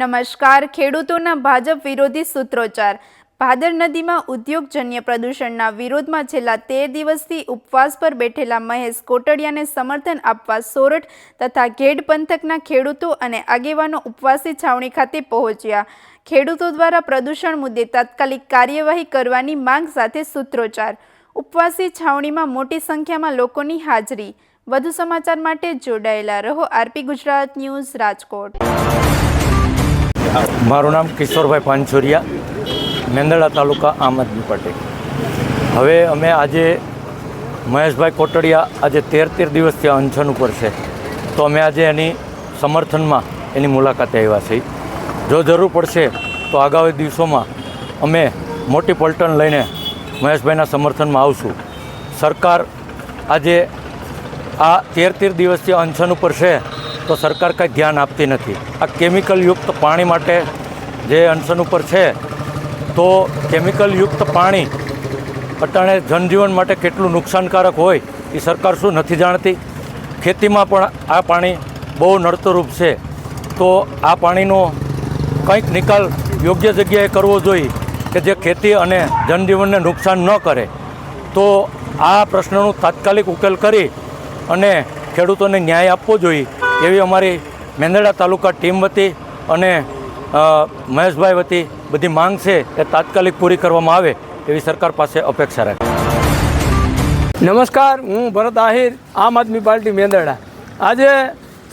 નમસ્કાર. ખેડૂતોના ભાજપ વિરોધી સૂત્રોચ્ચાર. ભાદર નદીમાં ઉદ્યોગજન્ય પ્રદૂષણના વિરોધમાં છેલ્લા 13 દિવસથી ઉપવાસ પર બેઠેલા મહેશ કોટડિયાને સમર્થન આપવા સોરઠ તથા ઘેડ પંથકના ખેડૂતો અને આગેવાનો ઉપવાસી છાવણી ખાતે પહોંચ્યા. ખેડૂતો દ્વારા પ્રદૂષણ મુદ્દે તાત્કાલિક કાર્યવાહી કરવાની માંગ સાથે સૂત્રોચ્ચાર. ઉપવાસી છાવણીમાં મોટી સંખ્યામાં લોકોની હાજરી. વધુ સમાચાર માટે જોડાયેલા રહો. RP Gujarat news, Rajkot. મારું નામ કિશોરભાઈ પાંચોરિયા, મેંદરડા તાલુકા આમ આદમી પાર્ટી. હવે અમે આજે મહેશભાઈ કોટડિયા આજે 13 દિવસથી અનશન ઉપર છે, તો અમે આજે એની સમર્થનમાં એની મુલાકાતે આવ્યા છીએ. જો જરૂર પડશે તો આગામી દિવસોમાં અમે મોટી પલટન લઈને મહેશભાઈના સમર્થનમાં આવશું. સરકાર આજે આ 13 દિવસથી અનશન ઉપર છે તો સરકાર કંઈ ધ્યાન આપતી નથી. આ કેમિકલયુક્ત પાણી માટે જે અનશન ઉપર છે, તો કેમિકલયુક્ત પાણી અટાણે જનજીવન માટે કેટલું નુકસાનકારક હોય એ સરકાર શું નથી જાણતી? ખેતીમાં પણ આ પાણી બહુ નડતરરૂપ છે, તો આ પાણીનો કંઈક નિકાલ યોગ્ય જગ્યાએ કરવો જોઈએ કે જે ખેતી અને જનજીવનને નુકસાન ન કરે. તો આ પ્રશ્નનું તાત્કાલિક ઉકેલ કરી અને ખેડૂતોને ન્યાય આપવો જોઈએ એવી અમારી મેંદરડા તાલુકા ટીમ વતી અને મહેશભાઈ વતી બધી માંગ છે એ તાત્કાલિક પૂરી કરવામાં આવે એવી સરકાર પાસે અપેક્ષા રાખે. નમસ્કાર, હું ભરત આહિર, આમ આદમી પાર્ટી મેંદરડા. આજે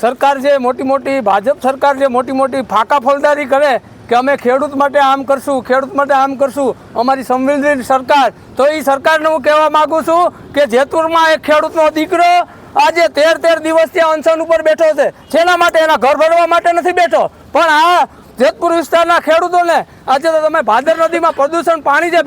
સરકાર જે મોટી ભાજપ સરકાર જે મોટી ફાંકા ફોલદારી કરે કે અમે ખેડૂત માટે આમ કરશું, ખેડૂત માટે આમ કરશું, અમારી સંવેદનશીલ સરકાર, તો એ સરકારને હું કહેવા માગું છું કે જેતપુરમાં એક ખેડૂતનો દીકરો આજે 13 દિવસથી અનશન ઉપર બેઠો છે. શેના માટે? એના ઘર ભરવા માટે નથી બેઠો, પણ આ જેતપુર વિસ્તારના ખેડૂતોને આજે તો તમે ભાદર નદીમાં પ્રદૂષણ પાણી જે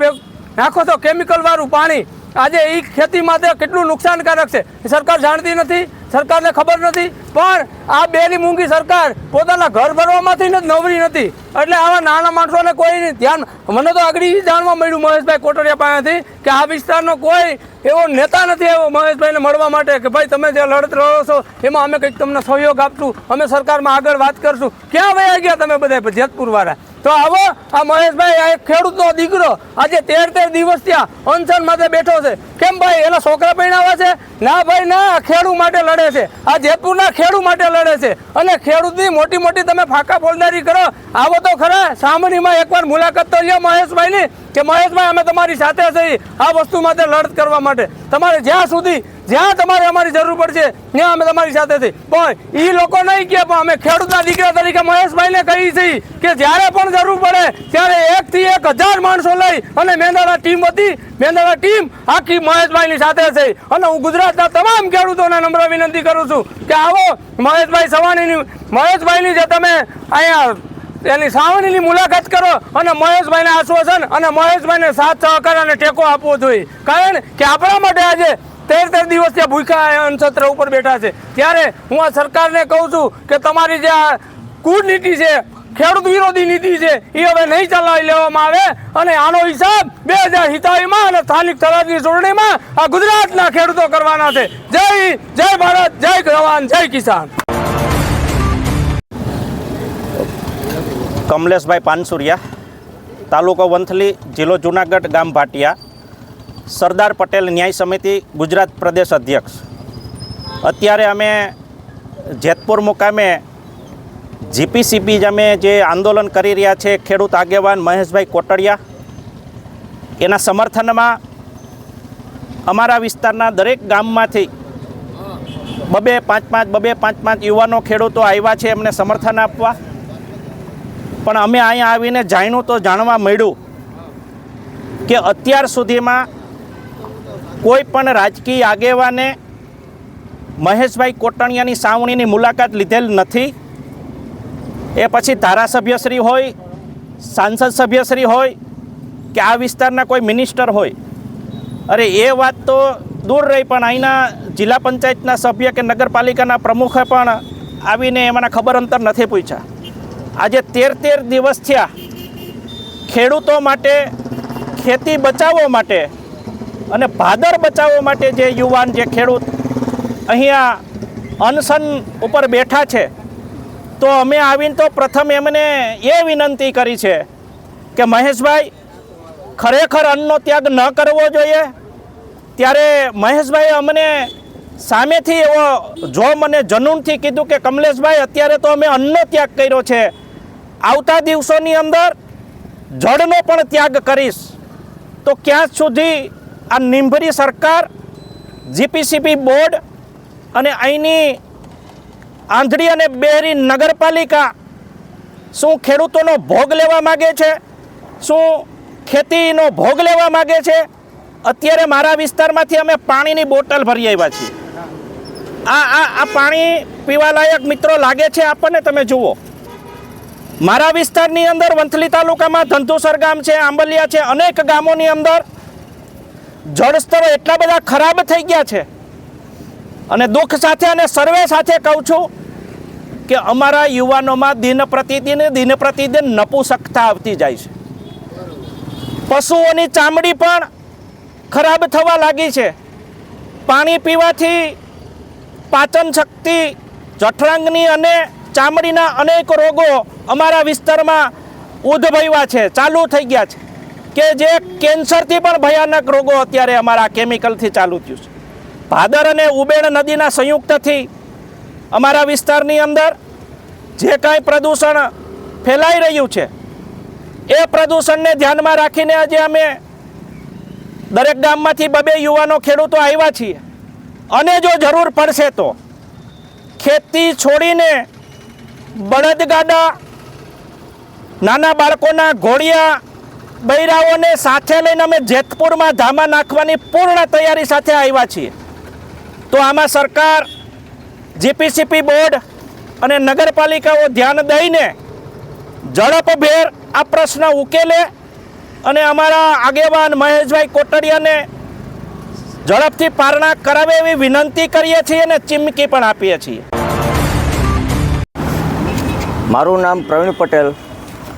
નાખો છો, કેમિકલવાળું પાણી, આજે એ ખેતી માટે કેટલું નુકસાનકારક છે એ સરકાર જાણતી નથી, સરકારને ખબર નથી. પણ આ બેની મૂંગી સરકાર પોતાના ઘર ભરવામાંથી જ નવરી નથી. એટલે આવા નાના માણસોને કોઈ ધ્યાન, મને તો આગળ જાણવા મળ્યું મહેશભાઈ કોટડિયા પાસેથી કે આ વિસ્તારનો કોઈ એવો નેતા નથી એવો મહેશભાઈને મળવા માટે કે ભાઈ તમે જે લડત લડો છો એમાં અમે કંઈક તમને સહયોગ આપશું, અમે સરકારમાં આગળ વાત કરશું. ક્યાં વયા ગયા તમે બધા જેતપુરવાળા? તો આવો, આ મહેશભાઈ આ એક ખેડૂતનો દીકરો આજે 13 દિવસથી અનશન માટે બેઠો છે. કેમ ભાઈ? એના છોકરા પરણાવે છે? ના ભાઈ ના, ખેડૂત માટે લડે છે. આ જેતપુરના ખેડૂત માટે લડે છે. અને ખેડૂતની મોટી તમે ફાંકા ફોલદારી કરો. આવો તો ખરા, સામણીમાં એકવાર મુલાકાત તો લ્યો મહેશભાઈની કે મહેશભાઈ અમે તમારી સાથે છીએ આ વસ્તુ માટે લડત કરવા માટે. તમારે જ્યાં તમારે અમારી જરૂર પડશે ત્યાં અમે તમારી સાથે છીએ. પણ એ લોકો નહીં કહે, પણ અમે ખેડૂતના દીકરા તરીકે મહેશભાઈને કહીએ છીએ કે જ્યારે પણ જરૂર પડે ત્યારે 1 થી 1000 માણસો લઈ અને મેંદરડા ટીમ વતી મેંદરડા ટીમ આખી મહેશભાઈની સાથે છે. અને હું ગુજરાતના તમામ ખેડૂતોને નમ્ર વિનંતી કરું છું કે આવો મહેશભાઈની જે તમે અહીંયા એની સાવણીની મુલાકાત કરો અને મહેશભાઈને આશ્વાસન અને મહેશભાઈને સાથ સહકાર અને ટેકો આપવો જોઈએ. કારણ કે આપણા માટે આજે 13 દિવસથી ભૂખ્યા અનસત્ર ઉપર બેઠા છે. ત્યારે હું આ સરકારને કહું છું કે તમારી જે આ કૂટનીતિ છે, ખેડૂત વિરોધી નીતિ છે, એ હવે નહીં ચલાવી લેવામાં આવે અને આનો હિસાબ 2027માં અને સ્થાનિક સ્વરાજની ચૂંટણીમાં આ ગુજરાતના ખેડૂતો કરવાના છે. જય ભારત, જય જવાન, જય કિસાન. કમલેશભાઈ પાનસુરિયા, તાલુકો વંથલી, જિલ્લો જુનાગઢ, ગામ ભાટિયા, સરદાર પટેલ ન્યાય સમિતિ ગુજરાત પ્રદેશ અધ્યક્ષ. અત્યારે અમે જેતપુર મુકામે જીપીસીબી અમે જે આંદોલન કરી રહ્યા છે ખેડૂત આગેવાન મહેશભાઈ કોટડિયા, એના સમર્થનમાં અમારા વિસ્તારના દરેક ગામમાંથી 2-5 યુવાનો ખેડૂતો આવ્યા છે એમને સમર્થન આપવા. પણ અમે અહીંયા આવીને જાણ્યું તો જાણવા મળ્યું કે અત્યાર સુધીમાં કોઈ પણ રાજકીય આગેવાને મહેશભાઈ કોટડિયાની સાવણીની મુલાકાત લીધેલ નથી. એ પછી ધારાસભ્યશ્રી હોય, સાંસદ સભ્યશ્રી હોય કે આ વિસ્તારના કોઈ મિનિસ્ટર હોય, અરે એ વાત તો દૂર રહી, પણ અહીંના જિલ્લા પંચાયતના સભ્ય કે નગરપાલિકાના પ્રમુખે પણ આવીને એમાંના ખબર અંતર નથી પૂછ્યા. આજે 13 દિવસ થયા ખેડૂતો માટે, ખેતી બચાવવા માટે અને ભાદર બચાવવા માટે જે યુવાન, જે ખેડૂત અહીંયા અનશન ઉપર બેઠા છે, તો અમે આવીને તો પ્રથમ એમને એ વિનંતી કરી છે કે મહેશભાઈ ખરેખર અન્નનો ત્યાગ ન કરવો જોઈએ. ત્યારે મહેશભાઈએ અમને સામેથી એવો જોમ અને જનૂનથી કીધું કે કમલેશભાઈ અત્યારે તો અમે અન્નનો ત્યાગ કર્યો છે, આવતા દિવસોની અંદર જળનો પણ ત્યાગ કરીશ. તો ક્યાં સુધી આ નિંભરી સરકાર, જીપીસીબી બોર્ડ અને અહીંની આંધળી અને બેરી નગરપાલિકા શું ખેડૂતોનો ભોગ લેવા માગે છે? શું ખેતીનો ભોગ લેવા માગે છે? અત્યારે મારા વિસ્તારમાંથી અમે પાણીની બોટલ ભરી આવ્યા છીએ. આ પાણી પીવાલાયક મિત્રો લાગે છે આપણને? તમે જુઓ, મારા વિસ્તારની અંદર વંથલી તાલુકામાં ધંધુસર ગામ છે, આંબલિયા છે, અનેક ગામોની અંદર જળસ્તરો એટલા બધા ખરાબ થઈ ગયા છે. અને દુઃખ સાથે અને સર્વે સાથે કહું છું કે અમારા યુવાનોમાં દિન પ્રતિદિન નપુંસકતા આવતી જાય છે. પશુઓની ચામડી પણ ખરાબ થવા લાગી છે. પાણી પીવાથી પાચન શક્તિ, જઠરાંગની અને ચામડીના અનેક રોગો અમારા વિસ્તારમાં ઉદ્ભવ્યા છે, ચાલુ થઈ ગયા છે, કે જે કેન્સરથી પણ ભયાનક રોગો અત્યારે અમારા કેમિકલથી ચાલુ થયું છે. ભાદર અને ઉબેણ નદીના સંયુક્તથી અમારા વિસ્તારની અંદર જે કાંઈ પ્રદૂષણ ફેલાઈ રહ્યું છે એ પ્રદૂષણને ધ્યાનમાં રાખીને આજે અમે દરેક ગામમાંથી 2 યુવાનો ખેડૂતો આવ્યા છીએ. અને જો જરૂર પડશે તો ખેતી છોડીને બળદગાડા, નાના બાળકોના ઘોડિયા, બૈરાઓને સાથે લઈને અમે જેતપુરમાં ધામા નાખવાની પૂર્ણ તૈયારી સાથે આવ્યા છીએ. તો આમાં સરકાર, જીપીસીપી બોર્ડ અને નગરપાલિકાઓ ધ્યાન દઈને ઝડપભેર આ પ્રશ્ન ઉકેલે અને અમારા આગેવાન મહેશભાઈ કોટડિયાને ઝડપથી પારણા કરાવે એવી વિનંતી કરીએ છીએ અને ચીમકી પણ આપીએ છીએ. મારું નામ પ્રવીણ પટેલ.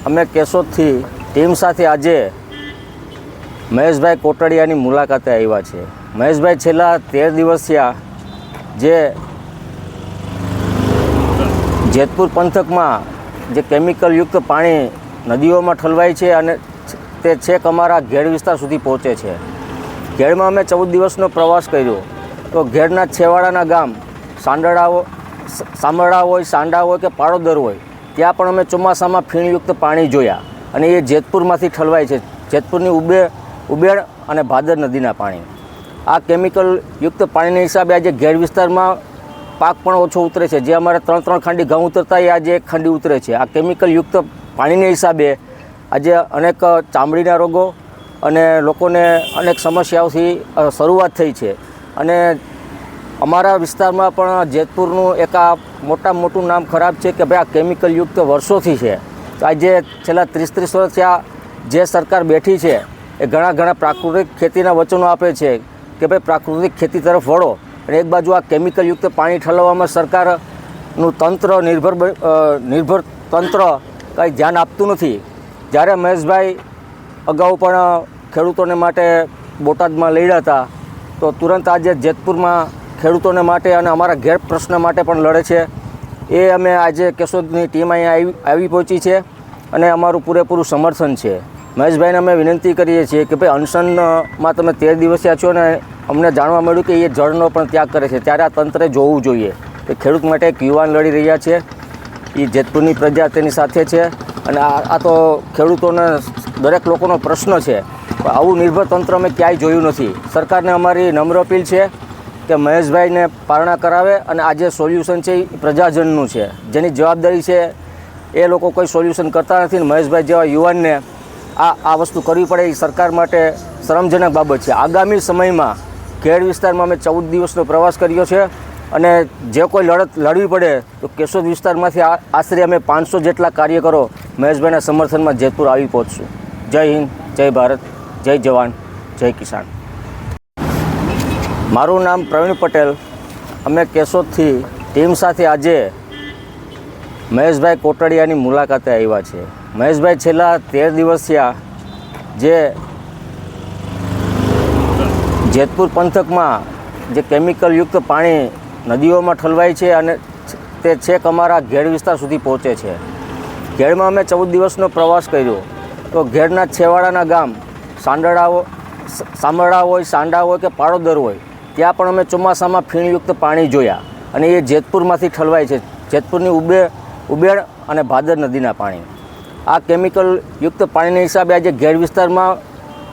અમે કેશોદથી ટીમ સાથે આજે મહેશભાઈ કોટડિયાની મુલાકાતે આવ્યા છે. મહેશભાઈ છેલ્લા 13 દિવસ થયા જે જેતપુર પંથકમાં જે કેમિકલયુક્ત પાણી નદીઓમાં ઠલવાય છે અને તે છેક અમારા ઘેડ વિસ્તાર સુધી પહોંચે છે. ઘેડમાં અમે 14 દિવસનો પ્રવાસ કર્યો તો ઘેડના છેવાડાના ગામ સામરડા હોય, સાંડા હોય કે પાડોદર હોય, ત્યાં પણ અમે ચોમાસામાં ફીણયુક્ત પાણી જોયા અને એ જેતપુરમાંથી ઠલવાય છે. જેતપુરની ઉબેડ અને ભાદર નદીના પાણી. આ કેમિકલયુક્ત પાણીના હિસાબે આજે ઘેડ વિસ્તારમાં પાક પણ ઓછો ઉતરે છે. જે અમારે 3 ખાંડી ઘઉં ઉતરતા એ આજે 1 ખાંડી ઉતરે છે. આ કેમિકલયુક્ત પાણીના હિસાબે આજે અનેક ચામડીના રોગો અને લોકોને અનેક સમસ્યાઓથી શરૂઆત થઈ છે. અને અમારા વિસ્તારમાં પણ જેતપુરનું એક આ મોટું નામ ખરાબ છે કે ભાઈ આ કેમિકલયુક્ત વર્ષોથી છે. તો આજે છેલ્લા 30 વર્ષથી આ જે સરકાર બેઠી છે એ ઘણા પ્રાકૃતિક ખેતીના વચનો આપે છે કે ભાઈ પ્રાકૃતિક ખેતી તરફ વળો, અને એક બાજુ આ કેમિકલયુક્ત પાણી ઠલવવામાં સરકારનું નિર્ભર તંત્ર કંઈ ધ્યાન આપતું નથી. જ્યારે મહેશભાઈ અગાઉ પણ ખેડૂતોને માટે બોટાદમાં લડ્યા હતા, તો તુરંત આજે જેતપુરમાં ખેડૂતોને માટે અને અમારા ઘેર પ્રશ્ન માટે પણ લડે છે. એ અમે આજે કેશોદની ટીમ અહીંયા આવી પહોંચી છે અને અમારું પૂરેપૂરું સમર્થન છે. મહેશભાઈને અમે વિનંતી કરીએ છીએ કે ભાઈ અનશનમાં તમે 13 દિવસીયા છો ને અમને જાણવા મળ્યું કે એ જળનો પણ ત્યાગ કરે છે, ત્યારે આ તંત્રે જોવું જોઈએ કે ખેડૂત માટે એક યુવાન લડી રહ્યા છે, એ જેતપુરની પ્રજા તેની સાથે છે. અને આ તો ખેડૂતોને દરેક લોકોનો પ્રશ્ન છે. આવું નિર્ભર તંત્ર અમે ક્યાંય જોયું નથી. સરકારને અમારી નમ્ર અપીલ છે કે મહેશભાઈને પારણા કરાવે અને આ જે સોલ્યુશન છે એ પ્રજાજનનું છે, જેની જવાબદારી છે એ લોકો કોઈ સોલ્યુશન કરતા નથી. મહેશભાઈ જેવા યુવાનને આ વસ્તુ કરવી પડે એ સરકાર માટે શરમજનક બાબત છે. આગામી સમયમાં ખેડ વિસ્તારમાં અમે 14 દિવસનો પ્રવાસ કર્યો છે અને જે કોઈ લડત લડવી પડે તો કેશોદ વિસ્તારમાંથી આશરે અમે 500 જેટલા કાર્યકરો મહેશભાઈના સમર્થનમાં જેતપુર આવી પહોંચશું. જય હિન્દ, જય ભારત, જય જવાન, જય કિસાન. મારું નામ પ્રવીણ પટેલ. અમે કેશોદથી ટીમ સાથે આજે મહેશભાઈ કોટડિયાની મુલાકાતે આવ્યા છે. મહેશભાઈ છેલ્લા 13 દિવસ થયા જે જેતપુર પંથકમાં જે કેમિકલયુક્ત પાણી નદીઓમાં ઠલવાય છે અને તે છેક અમારા ઘેડ વિસ્તાર સુધી પહોંચે છે. ઘેડમાં અમે 14 દિવસનો પ્રવાસ કર્યો તો ઘેડના છેવાડાના ગામ સામરડા હોય, સાંડા હોય કે પાડોદર હોય, ત્યાં પણ અમે ચોમાસામાં ફીણયુક્ત પાણી જોયા અને એ જેતપુરમાંથી ઠલવાય છે. જેતપુરની ઉબેડ અને ભાદર નદીના પાણી. આ કેમિકલયુક્ત પાણીના હિસાબે આજે ઘેડ વિસ્તારમાં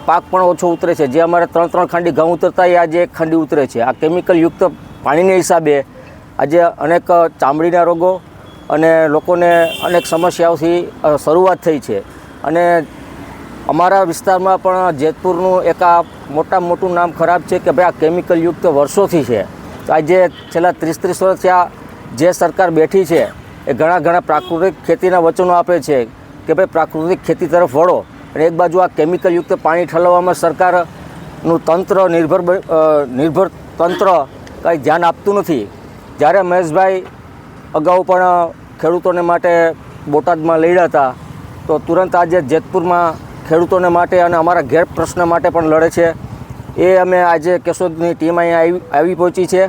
પાક પણ ઓછો ઉતરે છે. જે અમારે 3 ખાંડી ઘઉં ઉતરતા એ આજે 1 ખાંડી ઉતરે છે. આ કેમિકલયુક્ત પાણીના હિસાબે આજે અનેક ચામડીના રોગો અને લોકોને અનેક સમસ્યાઓથી શરૂઆત થઈ છે. અને અમારા વિસ્તારમાં પણ જેતપુરનું એક આ મોટું નામ ખરાબ છે કે ભાઈ આ કેમિકલયુક્ત વર્ષોથી છે. તો આજે છેલ્લા 30 વર્ષથી આ જે સરકાર બેઠી છે એ ઘણા પ્રાકૃતિક ખેતીના વચનો આપે છે કે ભાઈ પ્રાકૃતિક ખેતી તરફ વળો, અને એક બાજુ આ કેમિકલયુક્ત પાણી ઠલવવામાં સરકારનું નિર્ભર તંત્ર કંઈ ધ્યાન આપતું નથી. જ્યારે મહેશભાઈ અગાઉ પણ ખેડૂતોને માટે બોટાદમાં લડ્યા હતા, તો તુરંત આજે જેતપુરમાં ખેડૂતોને માટે અને અમારા ઘેર પ્રશ્ન માટે પણ લડે છે. એ અમે આજે કેશોદની ટીમ અહીંયા આવી પહોંચી છે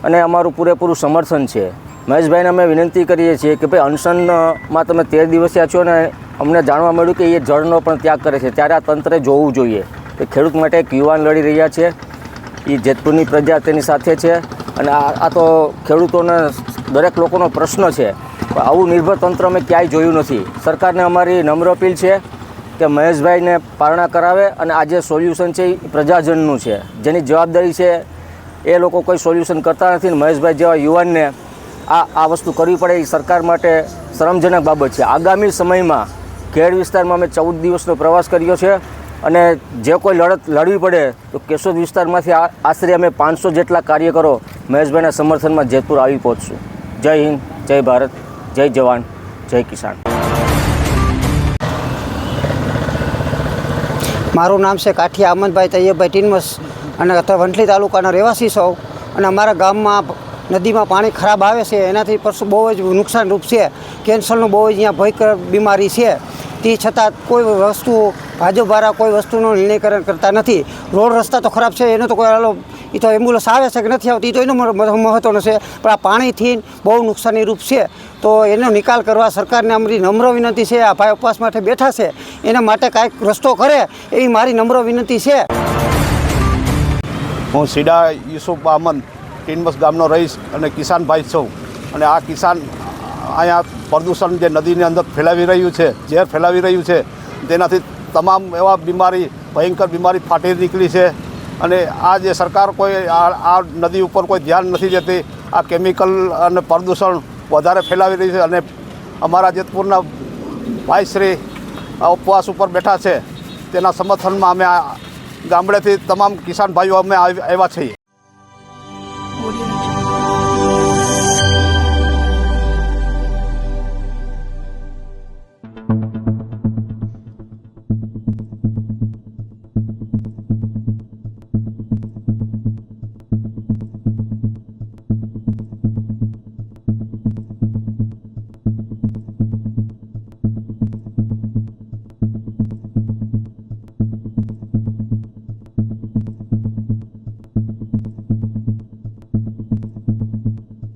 અને અમારું પૂરેપૂરું સમર્થન છે. મહેશભાઈને અમે વિનંતી કરીએ છીએ કે ભાઈ અનશનમાં તમે 13 દિવસીયા છો ને અમને જાણવા મળ્યું કે એ જળનો પણ ત્યાગ કરે છે, ત્યારે આ તંત્રે જોવું જોઈએ કે ખેડૂત માટે એક યુવાન લડી રહ્યા છે. એ જેતપુરની પ્રજા તેની સાથે છે અને આ તો ખેડૂતોને દરેક લોકોનો પ્રશ્ન છે. આવું નિર્ભર તંત્ર અમે ક્યાંય જોયું નથી. સરકારને અમારી નમ્ર અપીલ છે કે મહેશભાઈને પારણા કરાવે અને આ જે સોલ્યુશન છે એ પ્રજાજનનું છે. જેની જવાબદારી છે એ લોકો કોઈ સોલ્યુશન કરતા નથી. મહેશભાઈ જેવા યુવાનને આ વસ્તુ કરવી પડે એ સરકાર માટે શરમજનક બાબત છે. આગામી સમયમાં ઘેડ વિસ્તારમાં અમે 14 દિવસનો પ્રવાસ કર્યો છે અને જે કોઈ લડવી પડે તો કેશોદ વિસ્તારમાંથી આશરે અમે 500 જેટલા કાર્યકરો મહેશભાઈના સમર્થનમાં જેતપુર આવી પહોંચશું. જય હિન્દ, જય ભારત, જય જવાન, જય કિસાન. મારું નામ છે કાઠિયા અમનભાઈ તૈયબભાઈ ટીનમસ અને વંથલી તાલુકાના રહેવાસી સૌ. અને અમારા ગામમાં નદીમાં પાણી ખરાબ આવે છે, એનાથી બહુ જ નુકસાનરૂપ છે. કેન્સરનું બહુ જ અહીંયા ભયંકર બીમારી છે. તે છતાં કોઈ વસ્તુ ભાજપ દ્વારા કોઈ વસ્તુનું નિર્ણયકરણ કરતા નથી. રોડ રસ્તા તો ખરાબ છે, એનો તો કોઈ એ તો એમ્બ્યુલન્સ આવે છે કે નથી આવતી એ તો એનો મહત્ત્વનો છે, પણ આ પાણીથી બહુ નુકસાનીરૂપ છે. તો એનો નિકાલ કરવા સરકારને અમારી નમ્ર વિનંતી છે. આ ભાઈ ઉપવાસ માટે બેઠા છે, એના માટે કાંઈક રસ્તો કરે એવી મારી નમ્ર વિનંતી છે. હું સીડા યુસુફ અહમદ ટીનમસ ગામનો રહીશ અને કિસાન ભાઈ છું. અને આ કિસાન અહીંયા પ્રદૂષણ જે નદીની અંદર ફેલાવી રહ્યું છે, ઝેર ફેલાવી રહ્યું છે, તેનાથી તમામ એવા ભયંકર બીમારી ફાટી નીકળી છે. અને આ જે સરકાર કોઈ આ નદી ઉપર કોઈ ધ્યાન નથી દેતી. આ કેમિકલ અને પ્રદૂષણ વધારે ફેલાવી રહી છે. અને અમારા જેતપુરના ભાઈશ્રી ઉપવાસ ઉપર બેઠા છે, તેના સમર્થનમાં અમે આ ગામડેથી તમામ કિસાન ભાઈઓ અમે આવ્યા છીએ.